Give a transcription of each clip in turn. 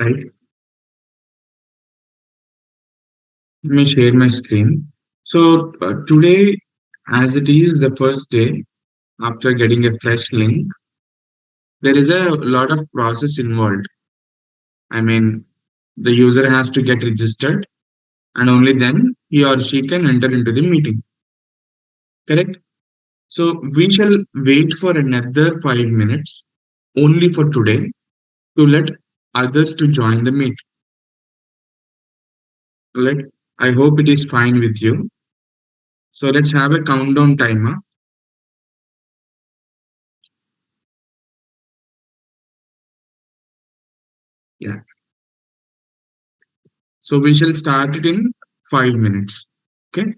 right? Let me share my screen. So today, as it is the first day after getting a fresh link, there is a lot of process involved. I mean, the user has to get registered and only then he or she can enter into the meeting. Correct? So we shall wait for another 5 minutes only for today to let others to join the meet. Let I hope it is fine with you. So let's have a countdown timer. Yeah. So we shall start it in 5 minutes. Okay.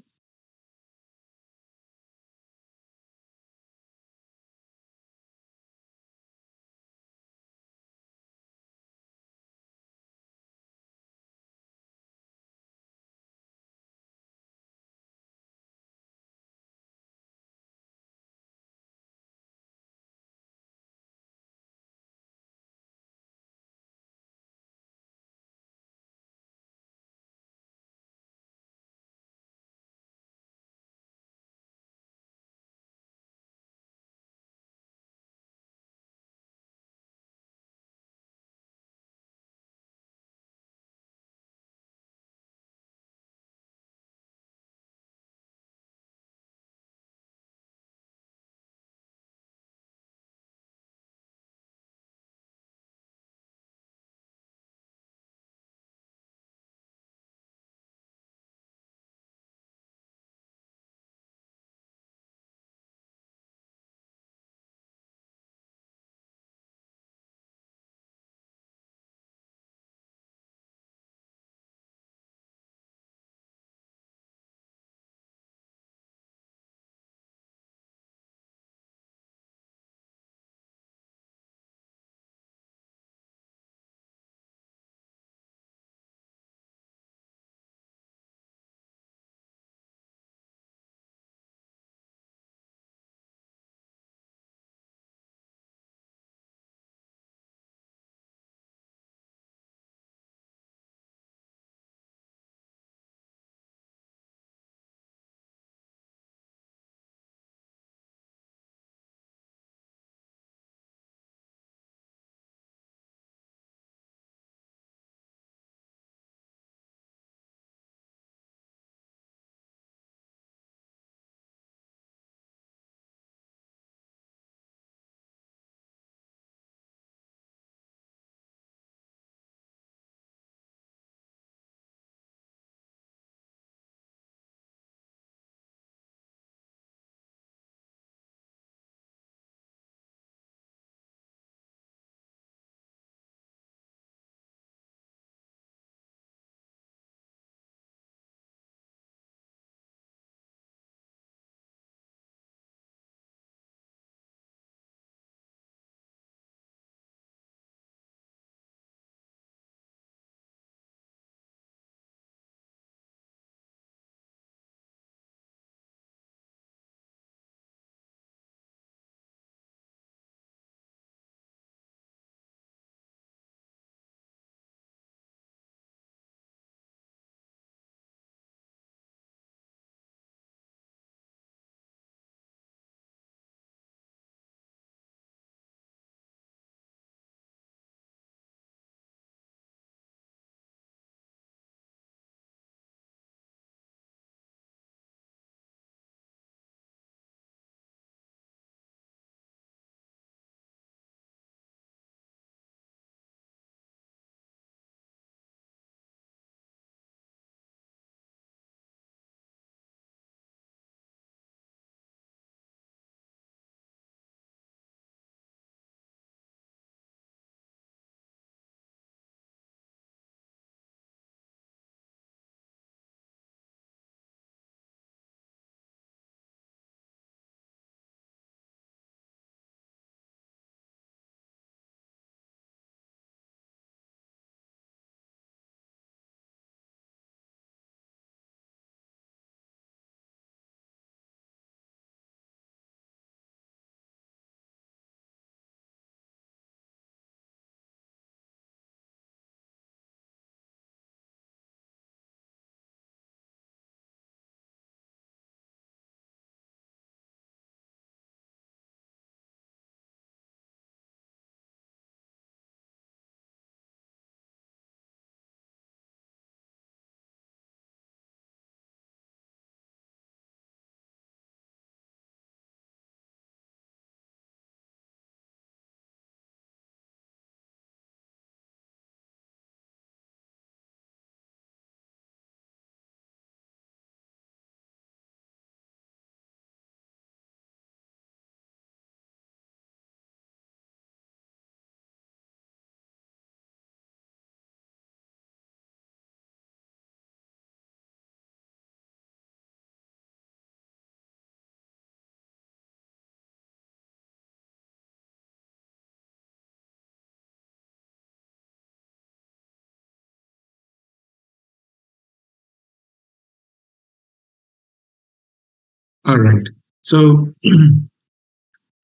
All right. So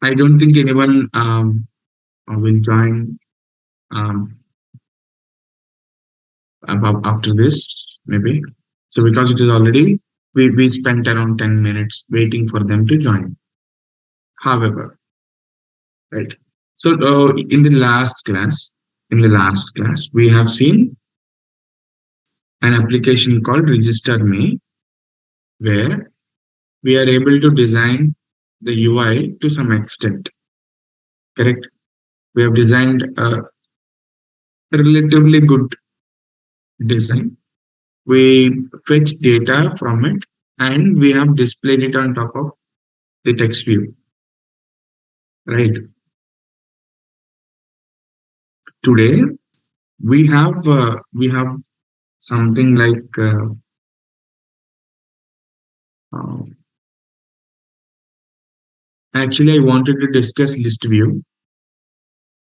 I don't think anyone will join um, after this, maybe. So because it is already, we spent around 10 minutes waiting for them to join. However, right. So in the last class, we have seen an application called Register Me, where we are able to design the UI to some extent. Correct. We have designed a relatively good design. We fetch data from it and we have displayed it on top of the text view. Right. Today we have something like uh, actually I wanted to discuss list view,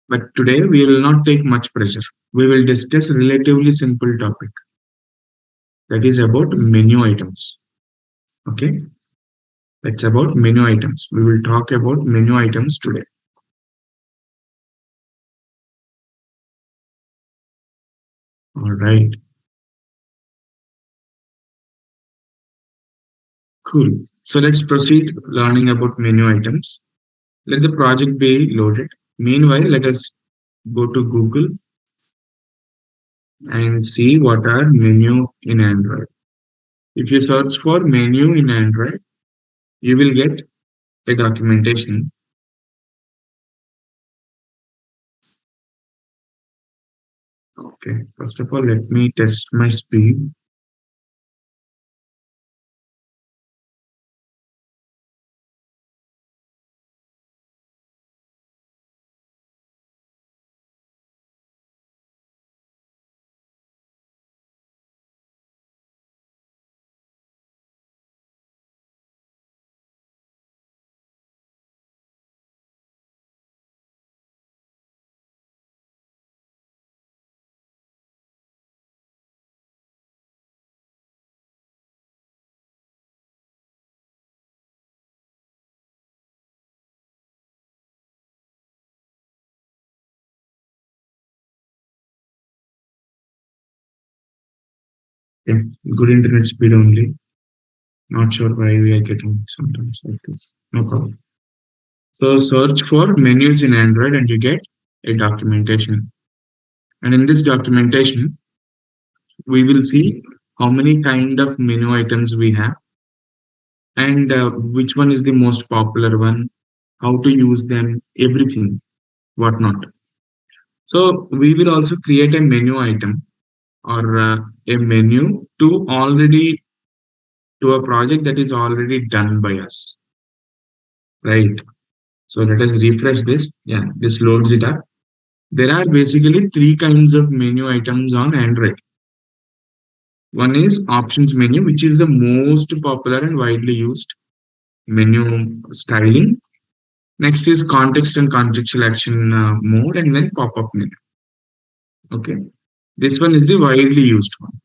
but today we will not take much pressure. We will discuss relatively simple topic, that is about menu items. Okay, that's about menu items. We will talk about menu items today. All right, cool. So let's proceed learning about menu items. Let the project be loaded. Meanwhile, let us go to Google and see what are menu in Android. If you search for menu in Android, you will get a documentation. Okay, first of all, let me test my speed. Okay, good internet speed only. Not sure why we are getting sometimes like this. No problem. So search for menus in Android and you get a documentation. And in this documentation, we will see how many kind of menu items we have and which one is the most popular one, how to use them, everything, whatnot. So we will also create a menu item or a menu to a project that is already done by us, right? So let us refresh this. Yeah, this loads it up. There are basically three kinds of menu items on Android. One is options menu, which is the most popular and widely used menu styling. Next is context and contextual action mode, and then pop-up menu. Okay, this one is the widely used one.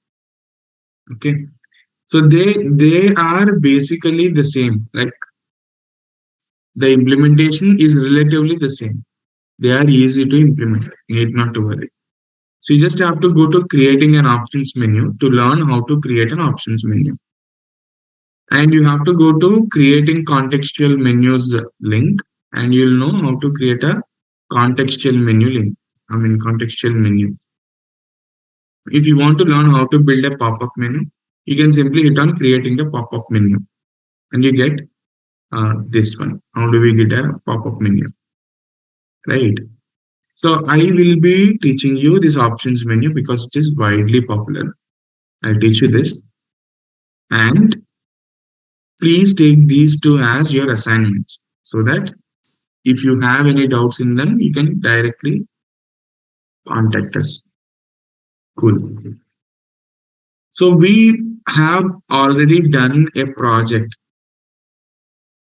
Okay, so they are basically the same. Like the implementation is relatively the same. They are easy to implement. You need not to worry. So you just have to go to creating an options menu to learn how to create an options menu. And you have to go to creating contextual menus link and you'll know how to create a contextual menu link. I mean contextual menu. If you want to learn how to build a pop-up menu, you can simply hit on creating the pop-up menu and you get this one. How do we get a pop-up menu? Right. So I will be teaching you this options menu because it is widely popular. I'll teach you this. And please take these two as your assignments so that if you have any doubts in them, you can directly contact us. Cool. So we have already done a project.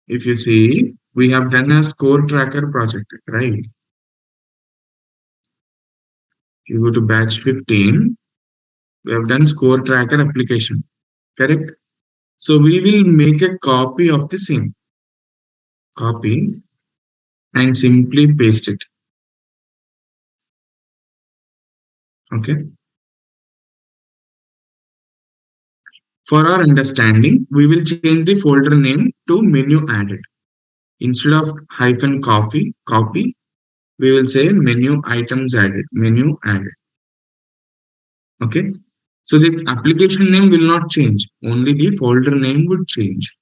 If you see, we have done a score tracker project, right? You go to batch 15, we have done score tracker application, correct? So we will make a copy of the same copy and simply paste it. Okay. For our understanding, we will change the folder name to menu added. Instead of hyphen copy, we will say menu items added, menu added. Okay. So the application name will not change, only the folder name would change.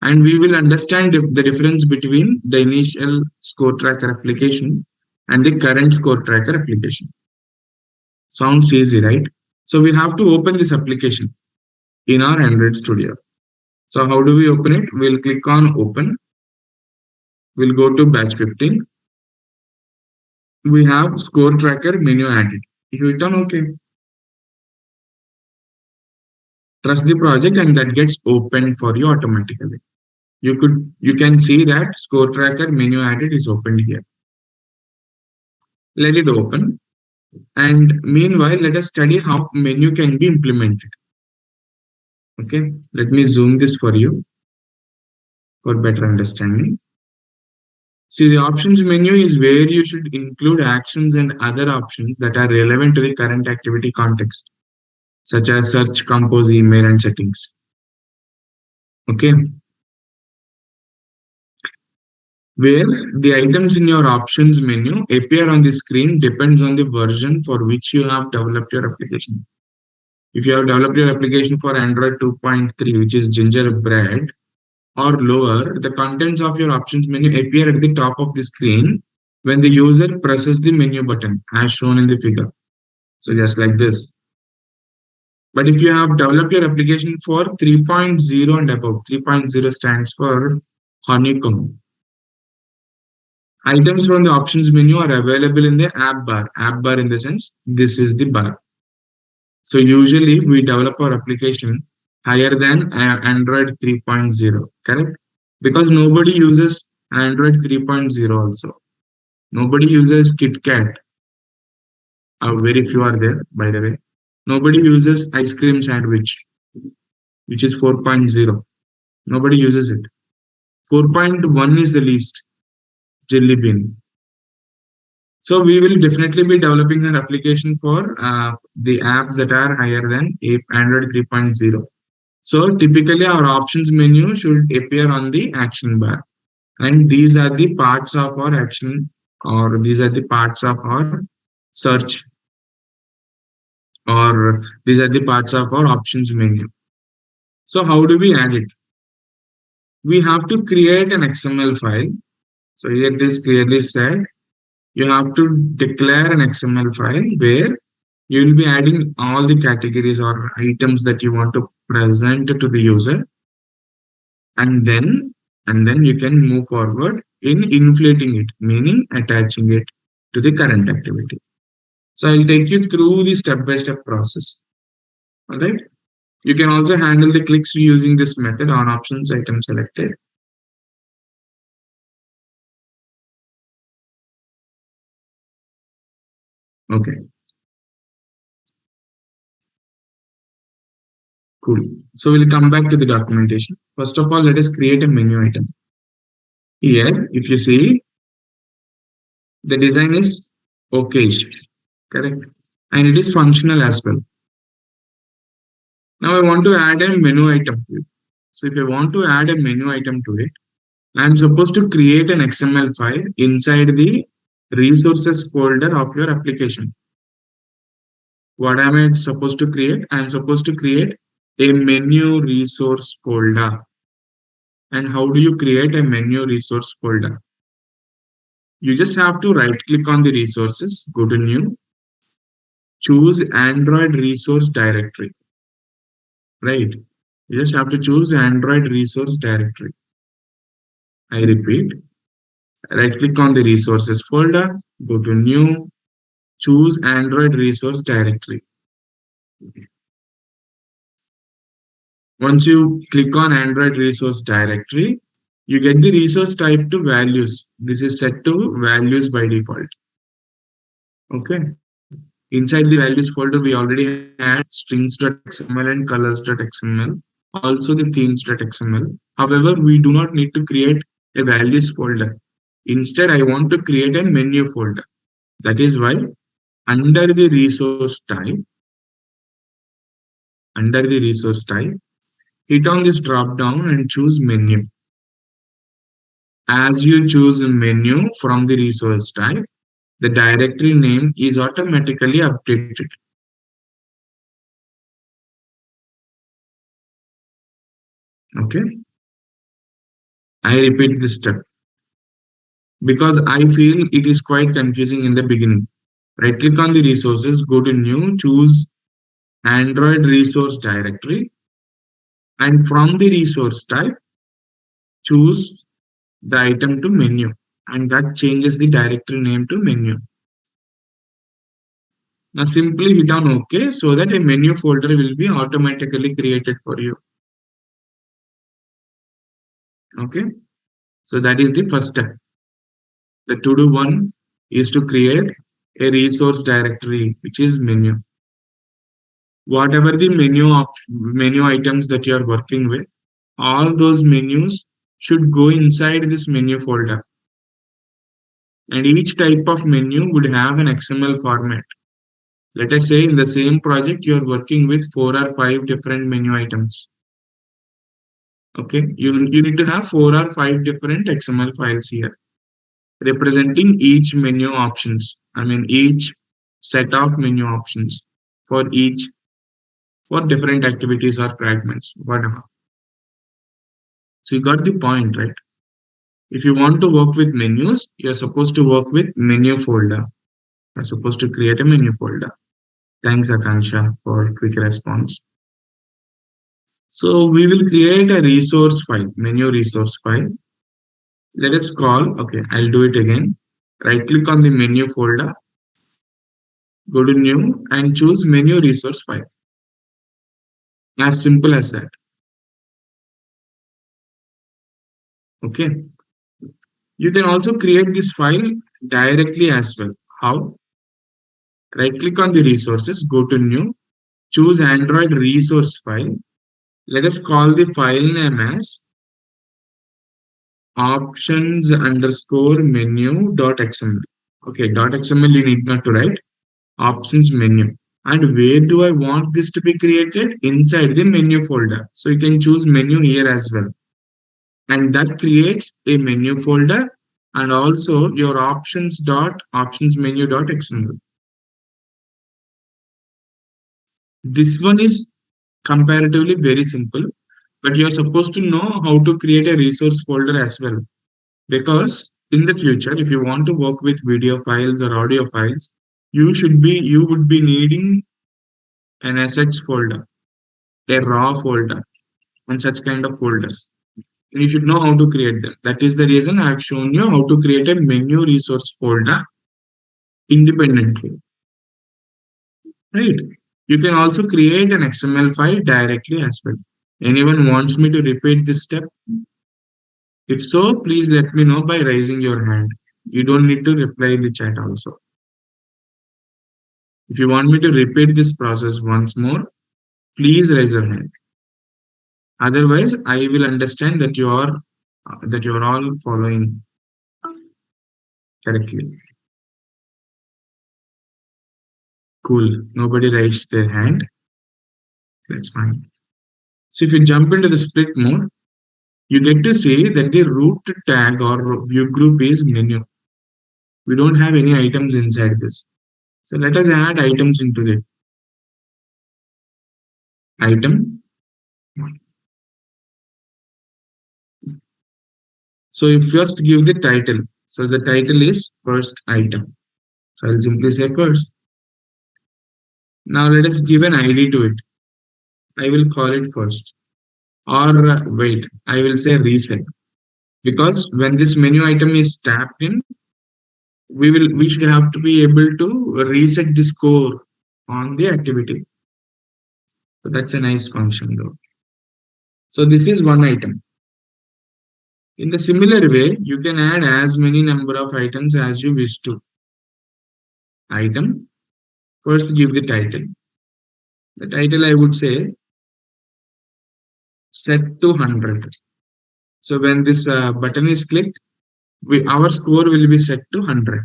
And we will understand the difference between the initial score tracker application and the current score tracker application. Sounds easy, right? So we have to open this application in our Android Studio. So how do we open it? We'll click on open. We'll go to batch 15. We have score tracker menu added. You hit on OK. Trust the project and that gets opened for you automatically. You can see that score tracker menu added is opened here. Let it open. And meanwhile, let us study how menu can be implemented. Okay, let me zoom this for you for better understanding. See, the options menu is where you should include actions and other options that are relevant to the current activity context, such as search, compose, email, and settings. Okay, where the items in your options menu appear on the screen depends on the version for which you have developed your application. If you have developed your application for Android 2.3, which is Gingerbread, or lower, the contents of your options menu appear at the top of the screen when the user presses the menu button as shown in the figure. So just like this. But if you have developed your application for 3.0 and above, 3.0 stands for Honeycomb. Items from the options menu are available in the app bar. App bar in the sense, this is the bar. So usually we develop our application higher than Android 3.0, correct? Because nobody uses Android 3.0 also. Nobody uses KitKat. Very few are there, by the way. Nobody uses ice cream sandwich, which is 4.0. Nobody uses it. 4.1 is the least, Jelly Bean. So we will definitely be developing an application for the apps that are higher than Android 3.0. So typically our options menu should appear on the action bar. And these are the parts of our action, or these are the parts of our search, or these are the parts of our options menu. So how do we add it? We have to create an XML file. So here it is clearly said, you have to declare an XML file where you will be adding all the categories or items that you want to present to the user, and then you can move forward in inflating it, meaning attaching it to the current activity. So I'll take you through the step-by-step process. All right. You can also handle the clicks using this method on options item selected. Okay, cool. So we'll come back to the documentation. First of all, let us create a menu item. Here, if you see, the design is okay, correct? And it is functional as well. Now I want to add a menu item to it. So if I want to add a menu item to it, I'm supposed to create an XML file inside the resources folder of your application. What am I supposed to create? I'm supposed to create a menu resource folder. And how do you create a menu resource folder? You just have to right click on the resources, go to new, choose Android resource directory, right? You just have to choose Android resource directory. I repeat, right click on the resources folder, go to new, choose Android resource directory. Once you click on Android resource directory, you get the resource type to values. This is set to values by default. Okay. Inside the values folder, we already had strings.xml and colors.xml. also the themes.xml. However, we do not need to create a values folder. Instead, I want to create a menu folder. That is why under the resource type, hit on this drop down and choose menu. As you choose menu from the resource type, the directory name is automatically updated. Okay, I repeat this step because I feel it is quite confusing in the beginning. Right click on the resources, go to new, choose Android resource directory, and from the resource type, choose the item to menu, and that changes the directory name to menu. Now simply hit on OK so that a menu folder will be automatically created for you. Okay, so that is the first step. The to do one is to create a resource directory, which is menu. Whatever the menu items that you are working with, all those menus should go inside this menu folder. And each type of menu would have an XML format. Let us say in the same project, you are working with 4 or 5 different menu items. Okay, you need to have 4 or 5 different XML files here representing each menu options. I mean, each set of menu options for each for different activities or fragments, whatever. So you got the point, right? If you want to work with menus, you're supposed to work with menu folder. You're supposed to create a menu folder. Thanks, Akansha, for quick response. So we will create a resource file, menu resource file. Let us call, okay, I'll do it again. Right click on the menu folder, go to new and choose menu resource file. As simple as that. Okay. You can also create this file directly as well. How? Right click on the resources, go to new, choose Android resource file. Let us call the file name as options underscore menu dot xml. Okay, dot xml you need not to write options menu. And where do I want this to be created? Inside the menu folder. So you can choose menu here as well. And that creates a menu folder and also your options menu dot xml. This one is comparatively very simple, but you're supposed to know how to create a resource folder as well. Because in the future, if you want to work with video files or audio files, you would be needing an assets folder, a raw folder, and such kind of folders. And you should know how to create them. That is the reason I've shown you how to create a menu resource folder independently. Right? You can also create an XML file directly as well. Anyone wants me to repeat this step? If so, please let me know by raising your hand. You don't need to reply in the chat also. If you want me to repeat this process once more, please raise your hand. Otherwise, I will understand that you are all following correctly. Cool. Nobody raised their hand. That's fine. So if you jump into the split mode, you get to see that the root tag or view group is menu. We don't have any items inside this. So let us add items into the item. So you first give the title. So the title is first item. So I'll simply say first. Now let us give an ID to it. I will call it first. Or wait, I will say reset. Because when this menu item is tapped in, we should have to be able to reset the score on the activity. So that's a nice function though. So this is one item. In the similar way, you can add as many number of items as you wish to. Item. First give the title. The title I would say set to 100. So when this button is clicked, our score will be set to 100.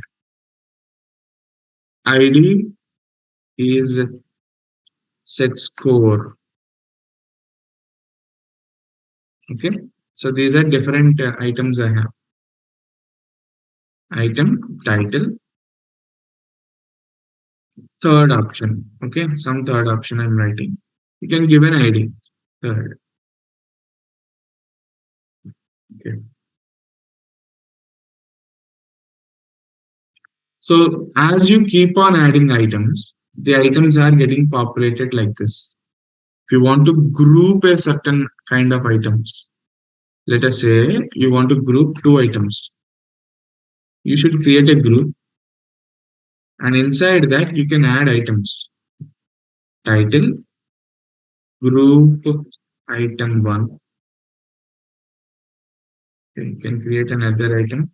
ID is set score. Okay. So these are different items I have. Item, title, third option. Okay. Some third option I'm writing. You can give an ID. Third. Okay. So as you keep on adding items, the items are getting populated like this. If you want to group a certain kind of items, let us say you want to group two items, you should create a group, and inside that you can add items. Title, group, item one. Okay, you can create another item,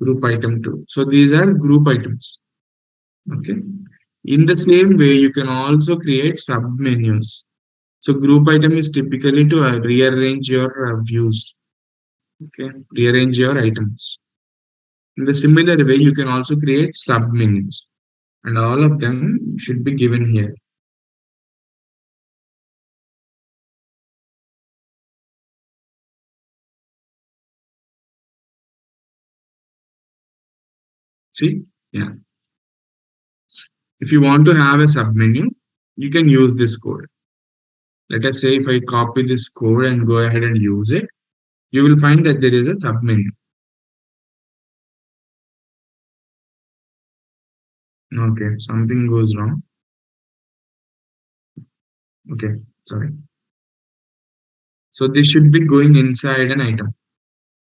group item two. So these are group items. Okay. In the same way, you can also create sub menus. So group item is typically to rearrange your views. Okay, rearrange your items. In the similar way, you can also create sub menus, and all of them should be given here. See, yeah. If you want to have a sub menu, you can use this code. Let us say if I copy this code and go ahead and use it, you will find that there is a sub menu. Okay, something goes wrong. Okay, sorry. So this should be going inside an item.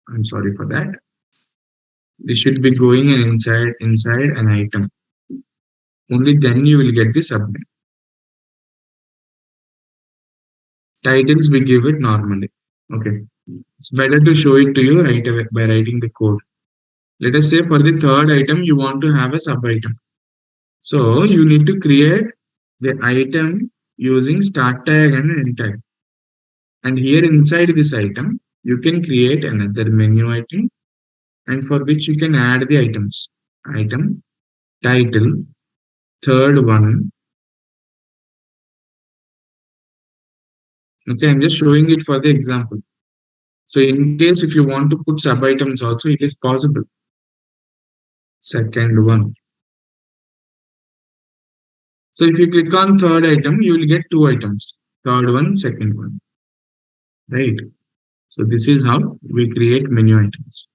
I'm sorry for that. This should be going inside an item. Only then you will get the submit. Titles we give it normally. Okay. It's better to show it to you right away by writing the code. Let us say for the third item, you want to have a sub item. So you need to create the item using start tag and end tag. And here inside this item, you can create another menu item, and for which you can add the items. Item, title, third one. Okay, I'm just showing it for the example. So in case if you want to put sub items also, it is possible. Second one. So if you click on third item, you will get two items. Third one, second one. Right. So this is how we create menu items.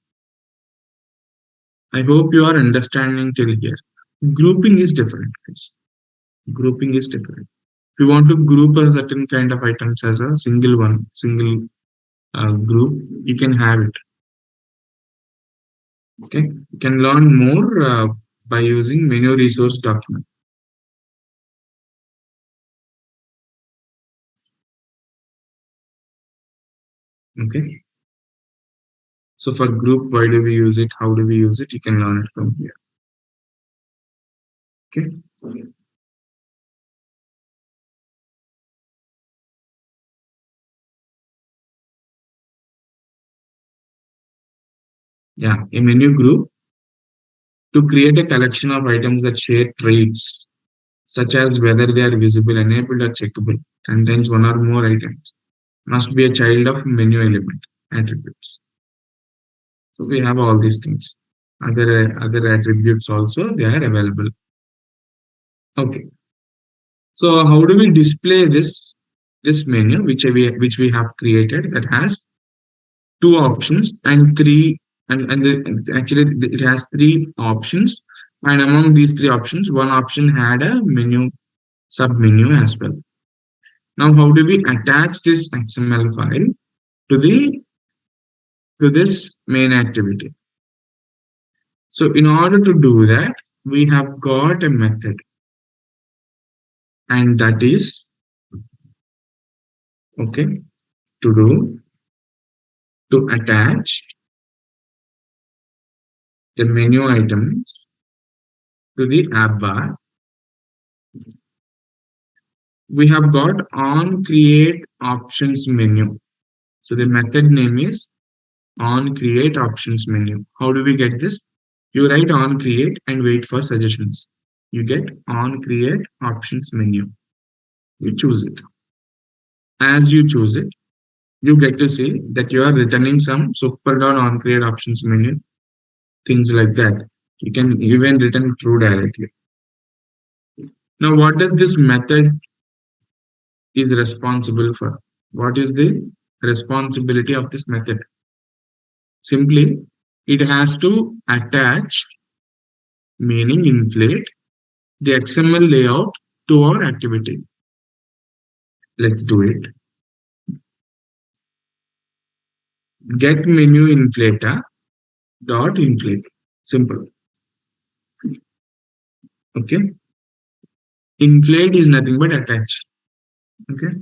I hope you are understanding till here. Grouping is different, guys. Grouping is different. If you want to group a certain kind of items as a single one, single group, you can have it. Okay. You can learn more by using menu resource document. Okay. So for group, why do we use it? How do we use it? You can learn it from here. Okay. Yeah. A menu group to create a collection of items that share traits, such as whether they are visible, enabled, or checkable, contains one or more items, must be a child of menu element attributes. So we have all these things. Other attributes also they are available. Okay. So how do we display this menu which we have created that has two options and three actually it has three options, and among these three options one option had a menu sub menu as well. Now how do we attach this XML file to the to this main activity? So in order to do that, we have got a method, and that is okay to do to attach the menu items to the app bar We have got on create options menu. So the method name is on create options menu. How do we get this? You write on create and wait for suggestions. You get on create options menu. You choose it. As you choose it, you get to see that you are returning some super dot on create options menu, things like that. You can even return true directly. Now, what does this method is responsible for? What is the responsibility of this method? Simply, it has to attach, meaning inflate, the XML layout to our activity. Let's do it. Get menu inflator dot inflate. Simple. Okay. Inflate is nothing but attach. Okay.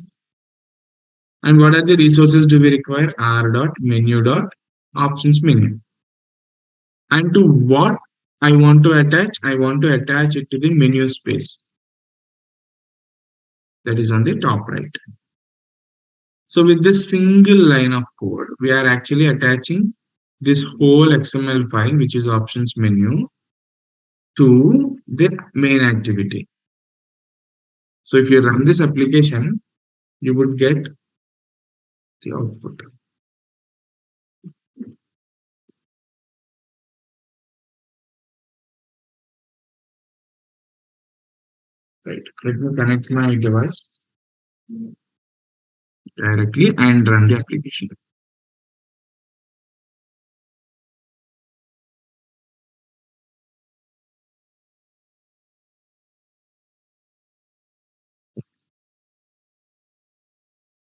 And what are the resources do we require? R dot menu dot options menu. And to what I want to attach? I want to attach it to the menu space that is on the top right. So with this single line of code, we are actually attaching this whole XML file, which is options menu, to the main activity. So if you run this application, you would get the output. Right. Let me connect my device directly and run the application.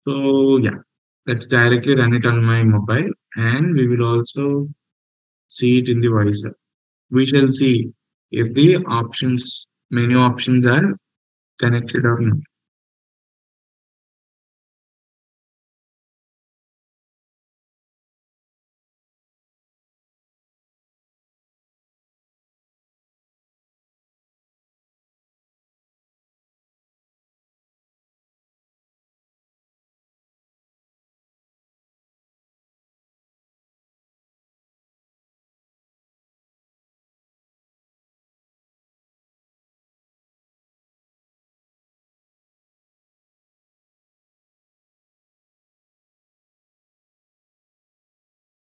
So yeah, let's directly run it on my mobile, and we will also see it in the visor. We shall see if the options, menu options are connected or not.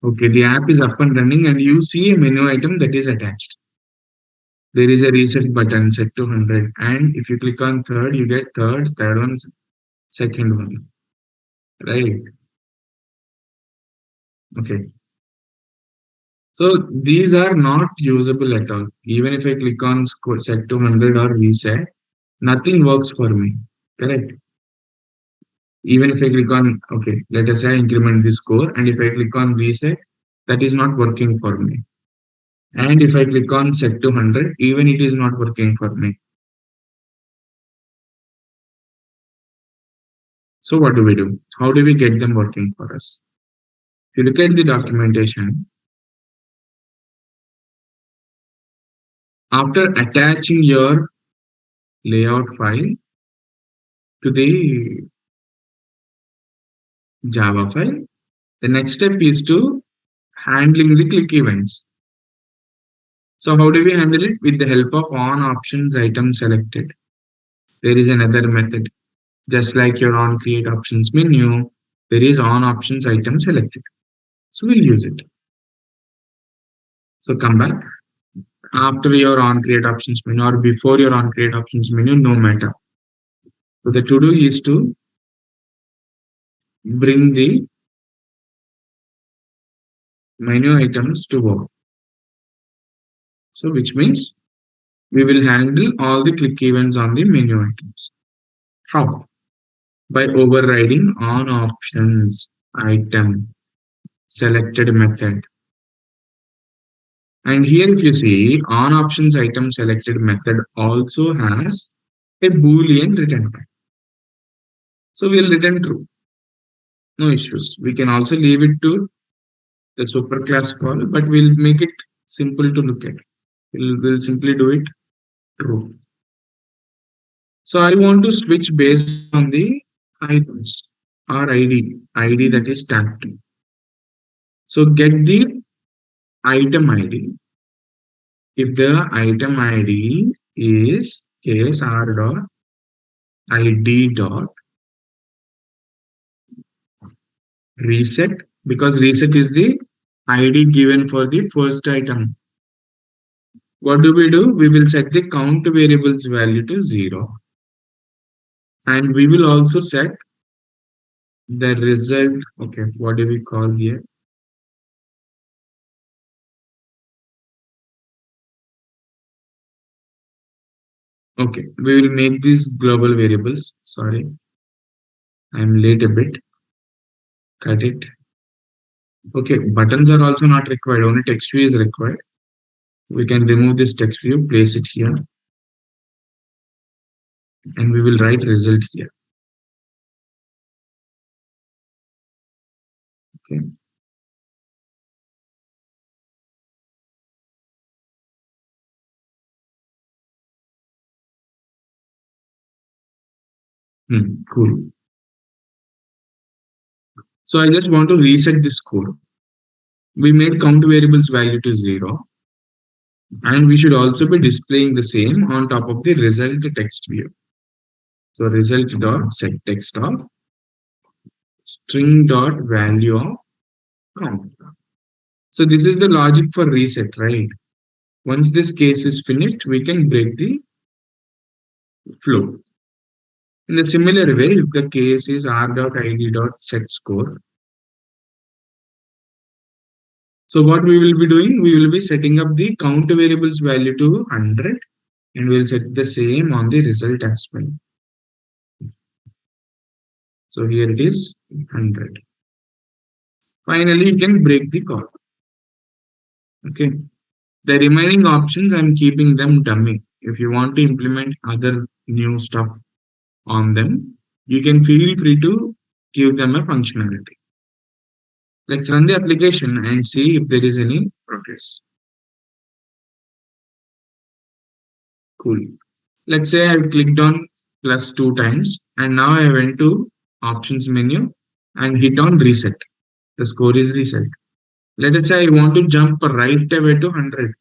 Okay, the app is up and running, and you see a menu item that is attached. There is a reset button set to 100, and if you click on third, you get third one, second one, right? Okay. So these are not usable at all. Even if I click on set to 100 or reset, nothing works for me. Correct. Even if I click on, okay, let us say I increment the score, and if I click on reset, that is not working for me. And if I click on set to 100, even it is not working for me. So what do we do? How do we get them working for us? If you look at the documentation, after attaching your layout file to the Java file, the next step is to handling the click events. So how do we handle it? With the help of on options item selected. There is another method. Just like your on create options menu, there is on options item selected. So we'll use it. So come back after your on create options menu or before your on create options menu, no matter. So the to do is to bring the menu items to work. So which means we will handle all the click events on the menu items. How? By overriding on options item selected method. And here if you see on options item selected method also has a boolean return type. So we'll return true. No issues. We can also leave it to the superclass call, but we'll make it simple to look at. We'll simply do it true. So I want to switch based on the items or ID that is tagged. So get the item ID. If the item ID is case r dot id dot reset, because reset is the ID given for the first item. What do? We will set the count variables value to 0, and we will also set the result. Okay, what do we call here? Okay, we will make these global variables. Sorry, I'm late a bit. Cut it. Okay, buttons are also not required, only text view is required. We can remove this text view, place it here, and we will write result here. Okay. Cool. So I just want to reset this code. We made count variables value to 0, and we should also be displaying the same on top of the result text view. So result dot set text of string dot value of count. So this is the logic for reset, right? Once this case is finished, we can break the flow. In a similar way, if the case is r dot id dot set score, so what we will be doing, we will be setting up the count variables value to 100, and we'll set the same on the result as well. So here it is 100. Finally, you can break the code. Okay. The remaining options, I'm keeping them dummy. If you want to implement other new stuff on them, you can feel free to give them a functionality. Let's run the application and see if there is any progress. Cool. Let's say I've clicked on plus 2 times, and now I went to options menu and hit on reset. The score is reset. Let us say I want to jump right away to 100.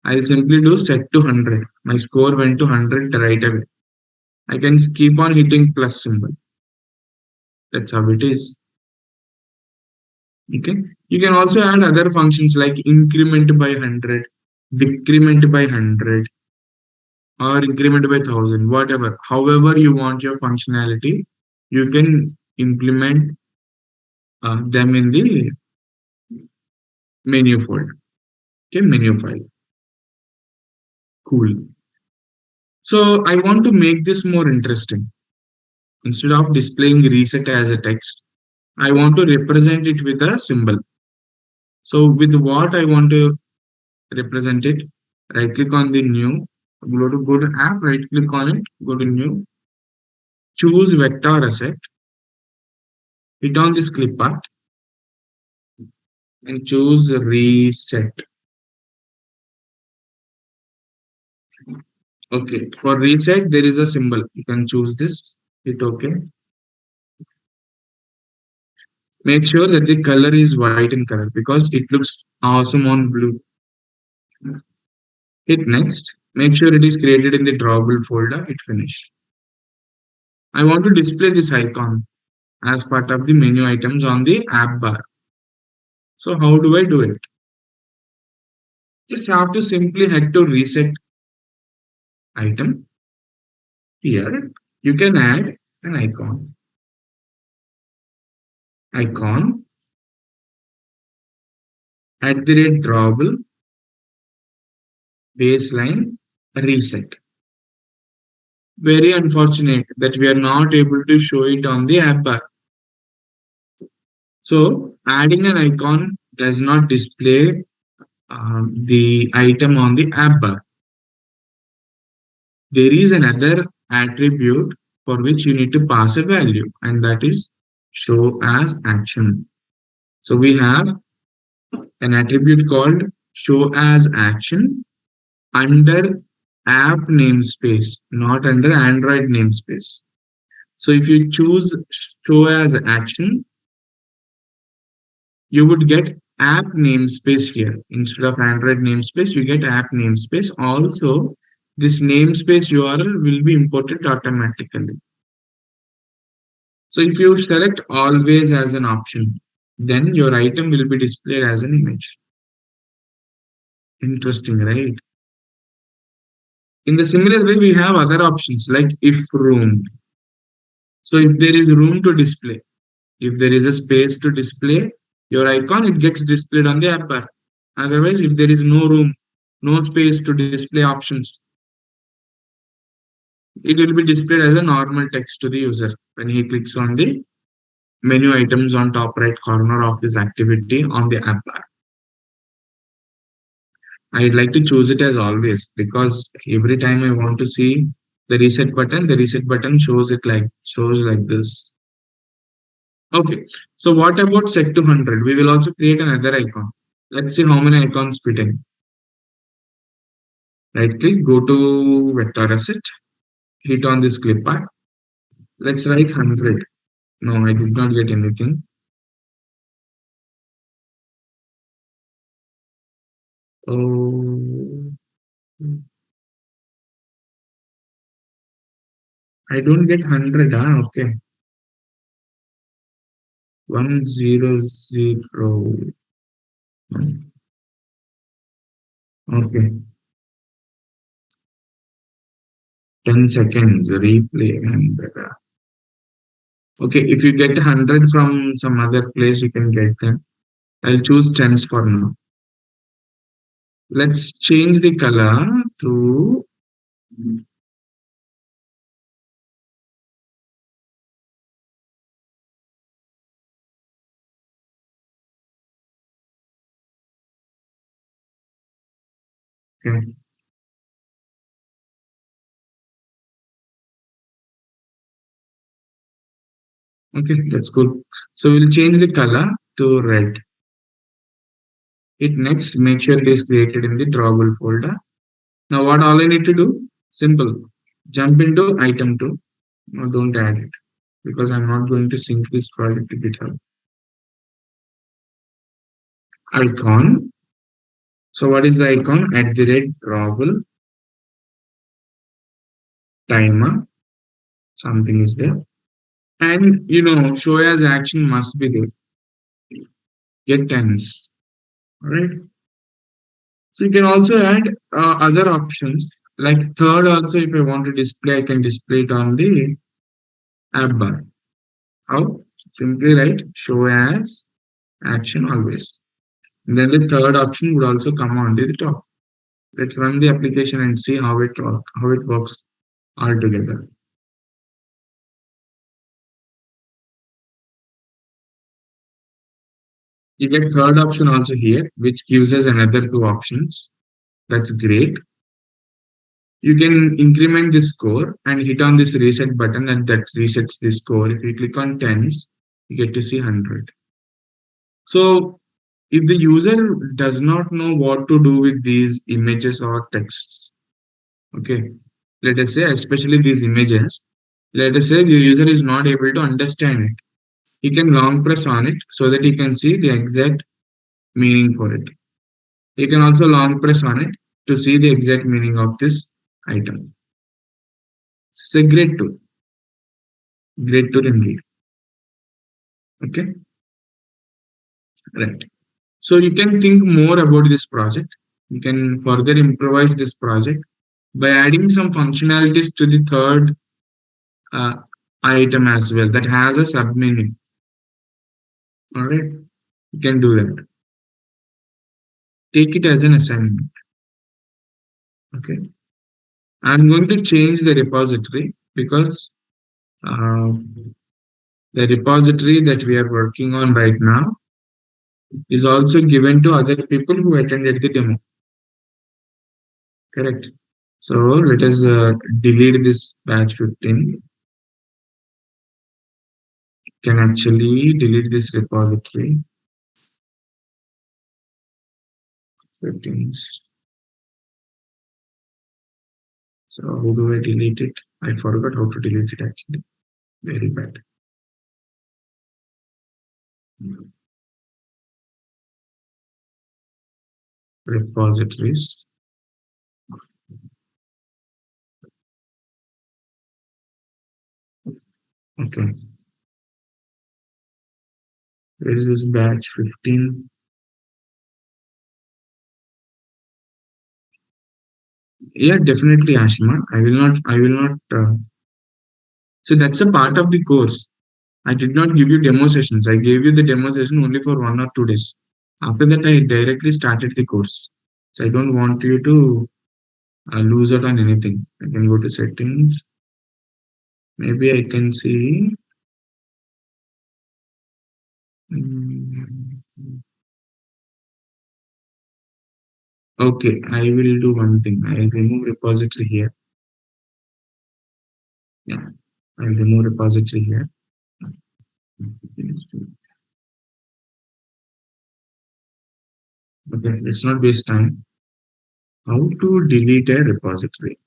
I'll simply do set to 100. My score went to 100 right away. I can keep on hitting plus symbol. That's how it is. Okay. You can also add other functions like increment by 100, decrement by 100, or increment by 1000, whatever. However you want your functionality, you can implement them in the menu folder. Okay, menu file. Cool. So I want to make this more interesting. Instead of displaying reset as a text, I want to represent it with a symbol. So with what I want to represent it, right click on the new, go to app, right click on it, go to new, choose vector asset, hit on this clip art, and choose reset. Okay, for reset, there is a symbol. You can choose this, hit OK. Make sure that the color is white in color because it looks awesome on blue. Hit next. Make sure it is created in the drawable folder. Hit finish. I want to display this icon as part of the menu items on the app bar. So how do I do it? Just have to simply head to reset item. Here you can add an icon. Icon at the rate drawable baseline reset. Very unfortunate that we are not able to show it on the app bar. So adding an icon does not display the item on the app bar. There is another attribute for which you need to pass a value, and that is show as action. So we have an attribute called show as action under app namespace, not under Android namespace. So if you choose show as action, you would get app namespace here. Instead of Android namespace, you get app namespace. Also, this namespace URL will be imported automatically. So if you select always as an option, then your item will be displayed as an image. Interesting, right? In the similar way, we have other options like if room. So if there is room to display, if there is a space to display your icon, it gets displayed on the app bar. Otherwise, if there is no room, no space to display options, it will be displayed as a normal text to the user when he clicks on the menu items on top right corner of his activity on the app bar. I'd like to choose it as always because every time I want to see the reset button shows like this. Okay, so what about set to 100? We will also create another icon. Let's see how many icons fit in. Right click, go to vector asset, hit on this clip art. Let's write 100. No, I did not get anything. Oh, I don't get 100. Ah, okay. 100. Okay. 10 seconds replay and okay, if you get 100 from some other place, you can get them. I'll choose tens for now. Let's change the color to okay, okay, that's cool. So we'll change the color to red. Hit next, make sure it is created in the drawable folder. Now what all I need to do? Simple. Jump into item 2. No, don't add it because I'm not going to sync this project to GitHub. Icon. So what is the icon? At the rate drawable timer. Something is there. And show as action must be there. Get tens. All right. So you can also add other options like third also if I want to display, I can display it on the app bar. How? Simply write show as action always. And then the third option would also come on the top. Let's run the application and see how it works all together. You get third option also here, which gives us another two options. That's great. You can increment the score and hit on this reset button and that resets the score. If you click on tens, you get to see 100. So if the user does not know what to do with these images or texts, okay, let us say, especially these images, let us say the user is not able to understand it. He can long press on it so that he can see the exact meaning for it. He can also long press on it to see the exact meaning of this item. It's a great tool indeed. Okay, right. So you can think more about this project. You can further improvise this project by adding some functionalities to the third uh, item as well that has a submeaning. All right, you can do that. Take it as an assignment. Okay, I'm going to change the repository because uh, the repository that we are working on right now is also given to other people who attended the demo. Correct. So let us delete this batch 15. Can actually delete this repository settings. So how do I delete it? I forgot how to delete it actually. Very bad. Repositories. Okay. Where is this batch 15? Yeah, definitely, Ashima. I will not. So that's a part of the course. I did not give you demo sessions. I gave you the demo session only for 1 or 2 days. After that, I directly started the course. So I don't want you to lose out on anything. I can go to settings. Maybe I can see. mm, Okay, I will do one thing. I remove repository here. Yeah, I'll remove repository here. Okay, let's not waste time. How to delete a repository?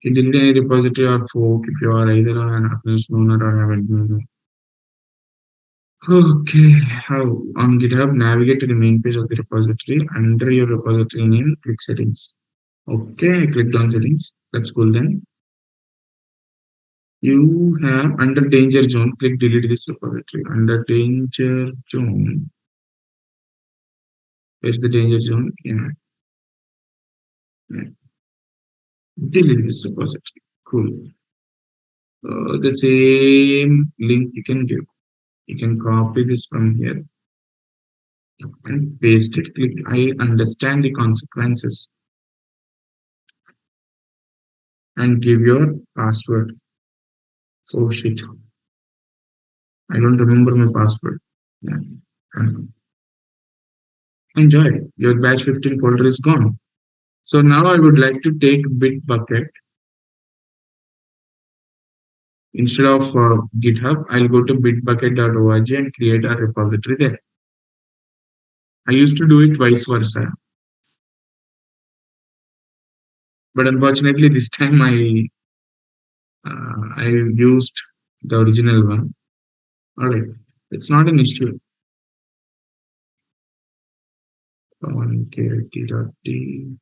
You delete any repository or fork if you are either an organization owner or have admin. Okay, how on GitHub navigate to the main page of the repository. Under your repository name, click settings. Okay, I clicked on settings. That's cool then. You have under danger zone, click delete this repository. Under danger zone, where's the danger zone? Yeah, yeah. Delete this repository. Cool. The same link you can give. You can copy this from here and paste it. Click I understand the consequences and give your password. Oh shit. I don't remember my password. Yeah. And enjoy. Your batch 15 folder is gone. So now I would like to take Bitbucket instead of GitHub. I'll go to bitbucket.org and create a repository there. I used to do it vice versa, but unfortunately this time I used the original one. All right, it's not an issue. On KT.d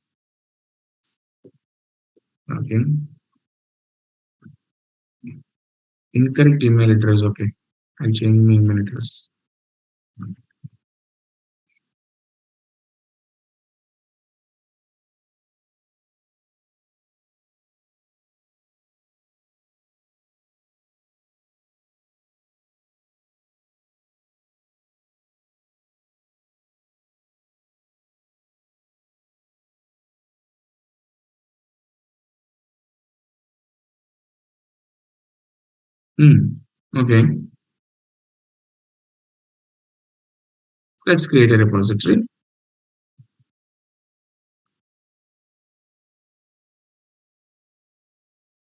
again. Incorrect email address. Okay, I'll change my email address. Okay, let's create a repository.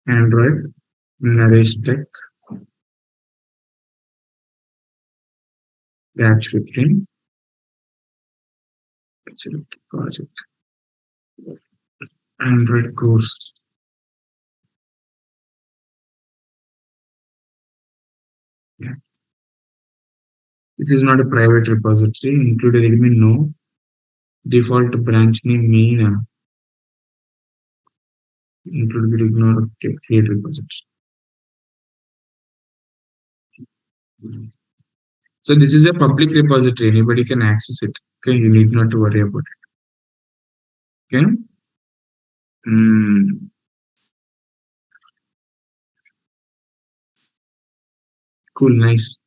Android, Naresh Tech, batch 15. Select project. Android course. Yeah. This is not a private repository. Include element no. Default branch name main. Include will ignore create repository. So this is a public repository. Anybody can access it. Okay, you need not to worry about it. Okay. Mm, cool, nice.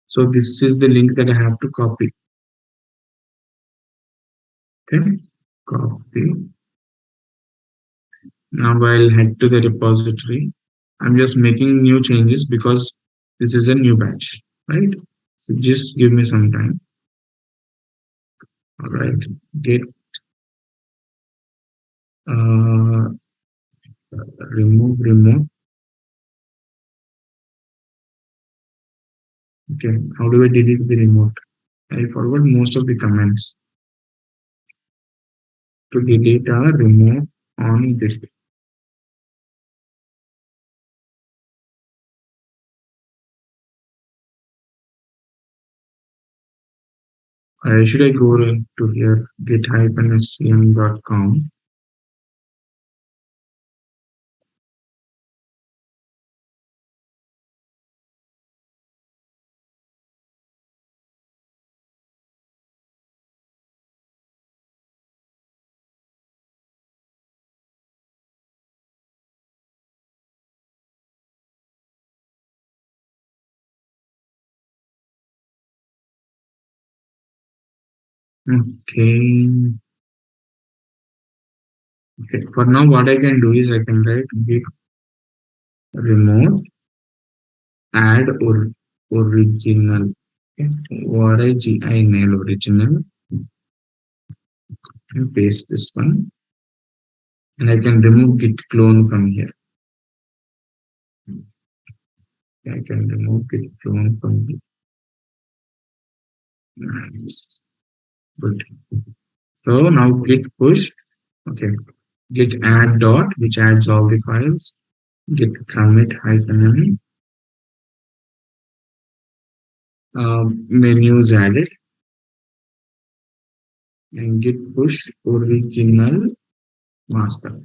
So this is the link that I have to copy. Okay, copy. Now I'll head to the repository. I'm just making new changes because this is a new batch, right? So just give me some time. All right. Git uh, remove remote. Okay. How do I delete the remote? I forward most of the comments to delete a remote on this. Should I go to here git-scm.com? Okay. Okay. For now, what I can do is I can write git remote add or original. Okay. ORIGINAL original and paste this one. And I can remove git clone from here. I can remove git clone from here. Nice. Good. So now git push. Okay. Git add dot, which adds all the files. Git commit hyphen n. Menus added. And git push original master.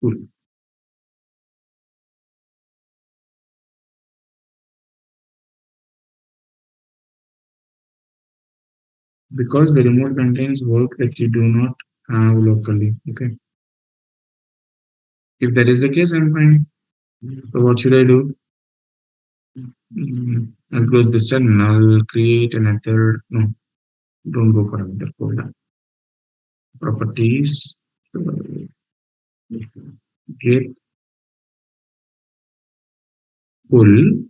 Cool. Because the remote contains work that you do not have locally. Okay. If that is the case, I'm fine. So what should I do? I'll close this and I'll create another. No, don't go for another folder. Properties. Get pull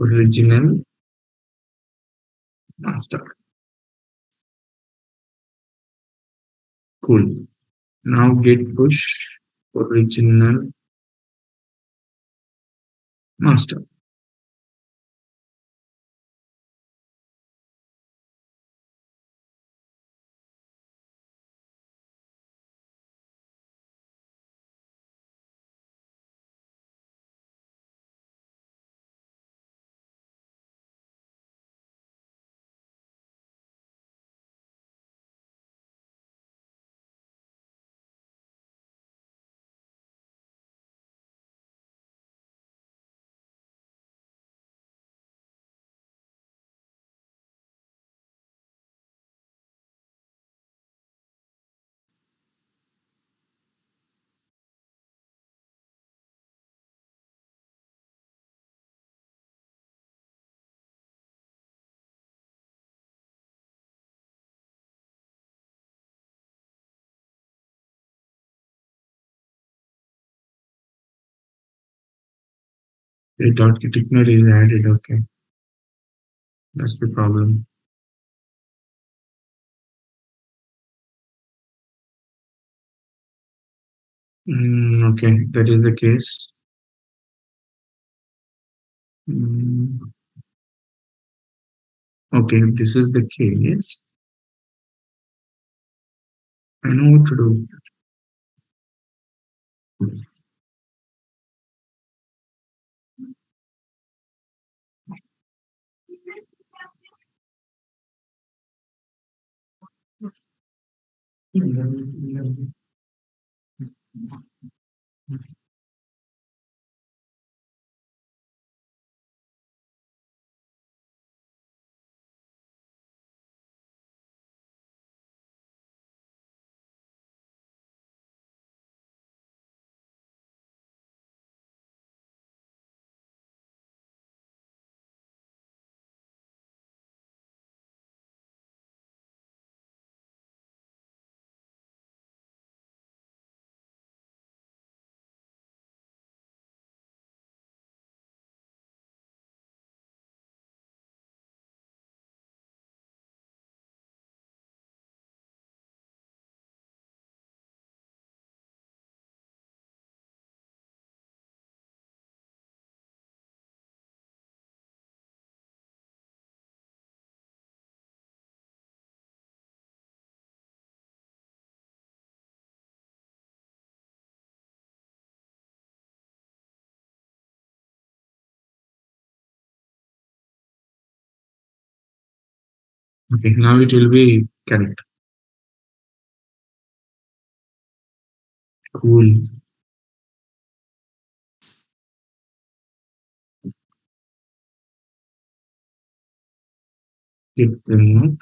original master. Cool. Now get push original master. A dot ignore is added. Okay, that's the problem. Okay, that is the case. Mm, okay, if this is the case, I know what to do. Okay, now it will be correct. Cool. Click remote,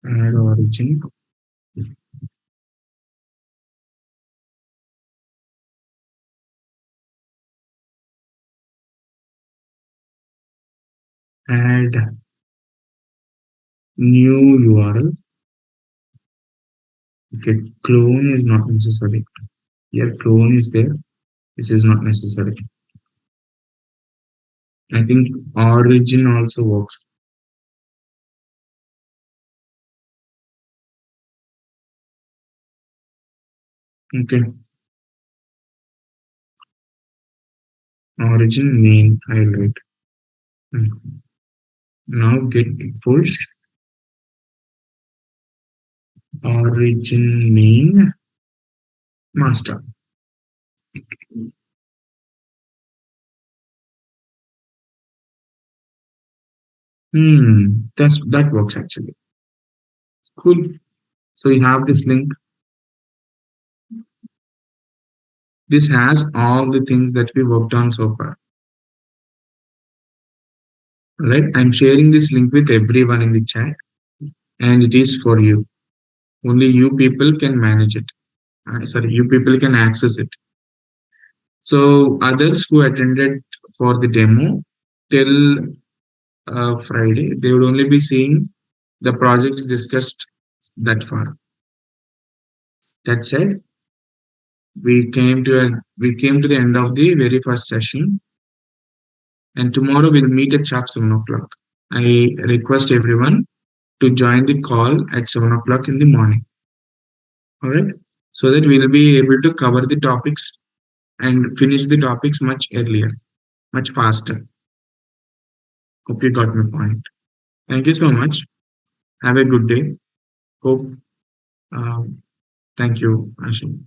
add origin, add new URL. Okay, clone is not necessary. Here, clone is there. This is not necessary. I think origin also works. Okay, origin main highlight. Hmm. Now get push origin main master. That works actually. Cool. So you have this link. This has all the things that we worked on so far. Right? I'm sharing this link with everyone in the chat, and it is for you. Only you people can manage it. Sorry, you people can access it. So others who attended for the demo till Friday, they would only be seeing the projects discussed that far. That said, we came to the end of the very first session, and tomorrow we'll meet at sharp 7 o'clock. I request everyone to join the call at 7 o'clock in the morning. All right, so that we'll be able to cover the topics and finish the topics much earlier, much faster. Hope you got my point. Thank you so much. Have a good day. Hope. Um, thank you, Ashim.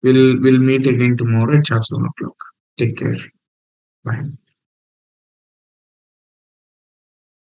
We'll meet again tomorrow at sharp 7 o'clock. Take care. Bye.